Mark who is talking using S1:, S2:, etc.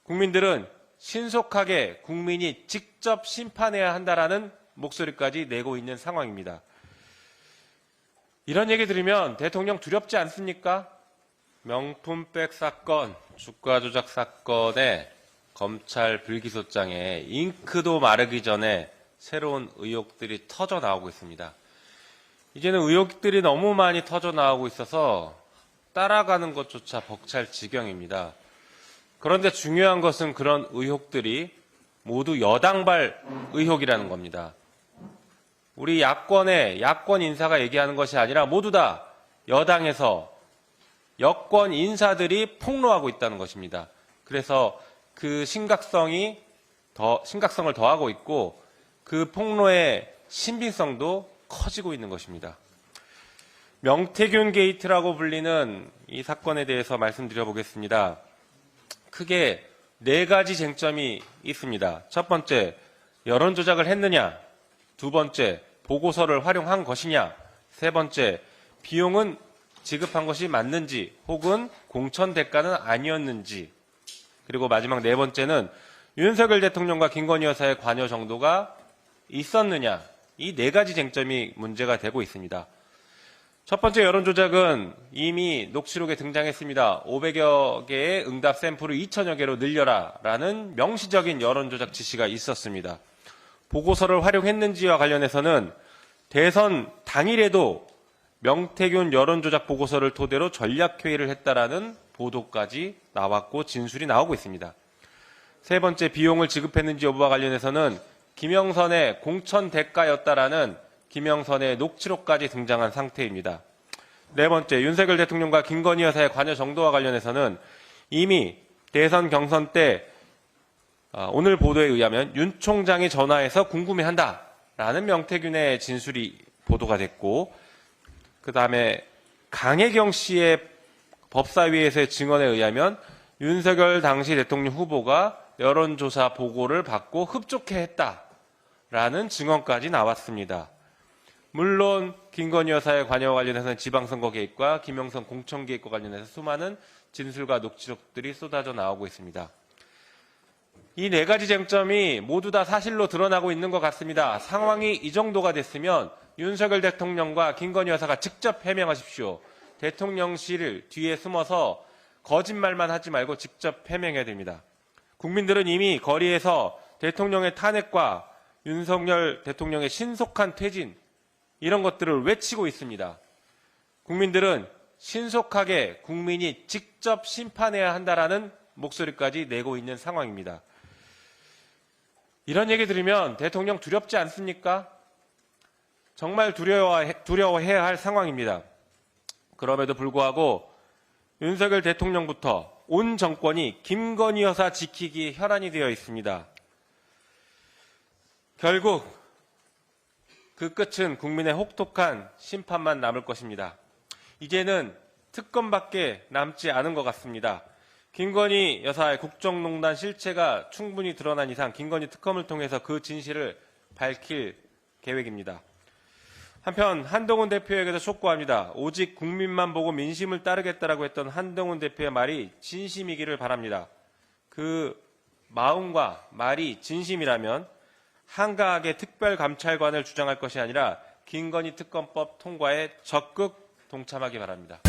S1: 국민들은 신속하게 국민이 직접 심판해야 한다라는 목소리까지 내고 있는 상황입니다. 이런 얘기 들으면 대통령 두렵지 않습니까? 명품백 사건, 주가 조작 사건에 검찰 불기소장에 잉크도 마르기 전에 새로운 의혹들이 터져 나오고 있습니다. 이제는 의혹들이 너무 많이 터져 나오고 있어서 따라가는 것조차 벅찰 지경입니다. 그런데 중요한 것은 그런 의혹들이 모두 여당발 의혹이라는 겁니다. 우리 야권의 야권 인사가 얘기하는 것이 아니라 모두 다 여당에서 여권 인사들이 폭로하고 있다는 것입니다. 그래서 그 심각성을 더하고 있고 그 폭로의 신빙성도 커지고 있는 것입니다. 명태균 게이트라고 불리는 이 사건에 대해서 말씀드려보겠습니다. 크게 4가지 쟁점이 있습니다. 첫 번째, 여론 조작을 했느냐? 두 번째, 보고서를 활용한 것이냐? 세 번째, 비용은 지급한 것이 맞는지 혹은 공천 대가는 아니었는지, 그리고 마지막 4번째는 윤석열 대통령과 김건희 여사의 관여 정도가 있었느냐? 이 4가지 쟁점이 문제가 되고 있습니다. 첫 번째 여론 조작은 이미 녹취록에 등장했습니다. 500여 개의 응답 샘플을 2,000여 개로 늘려라 라는 명시적인 여론 조작 지시가 있었습니다. 보고서를 활용했는지와 관련해서는 대선 당일에도 명태균 여론조작 보고서를 토대로 전략회의를 했다라는 보도까지 나왔고 진술이 나오고 있습니다. 세 번째, 비용을 지급했는지 여부와 관련해서는 김영선의 공천 대가였다라는 김영선의 녹취록까지 등장한 상태입니다. 네 번째, 윤석열 대통령과 김건희 여사의 관여 정도와 관련해서는 이미 대선 경선 때 오늘 보도에 의하면 윤 총장이 전화해서 궁금해한다라는 명태균의 진술이 보도가 됐고, 그 다음에 강혜경 씨의 법사위에서의 증언에 의하면 윤석열 당시 대통령 후보가 여론조사 보고를 받고 흡족해 했다라는 증언까지 나왔습니다. 물론 김건희 여사의 관여와 관련해서는 지방선거 개입과 김영선 공천 개입과 관련해서 수많은 진술과 녹취록들이 쏟아져 나오고 있습니다. 이 4가지 쟁점이 모두 다 사실로 드러나고 있는 것 같습니다. 상황이 이 정도가 됐으면 윤석열 대통령과 김건희 여사가 직접 해명하십시오. 대통령실 뒤에 숨어서 거짓말만 하지 말고 직접 해명해야 됩니다. 국민들은 이미 거리에서 대통령의 탄핵과 윤석열 대통령의 신속한 퇴진, 이런 것들을 외치고 있습니다. 국민들은 신속하게 국민이 직접 심판해야 한다라는 목소리까지 내고 있는 상황입니다. 이런 얘기 들으면 대통령 두렵지 않습니까? 정말 두려워해야 할 상황입니다. 그럼에도 불구하고 윤석열 대통령부터 온 정권이 김건희 여사 지키기에 혈안이 되어 있습니다. 결국 그 끝은 국민의 혹독한 심판만 남을 것입니다. 이제는 특검밖에 남지 않은 것 같습니다. 김건희 여사의 국정농단 실체가 충분히 드러난 이상 김건희 특검을 통해서 그 진실을 밝힐 계획입니다. 한편 한동훈 대표에게도 촉구합니다. 오직 국민만 보고 민심을 따르겠다라고 했던 한동훈 대표의 말이 진심이기를 바랍니다. 그 마음과 말이 진심이라면 한가하게 특별감찰관을 주장할 것이 아니라 김건희 특검법 통과에 적극 동참하기 바랍니다.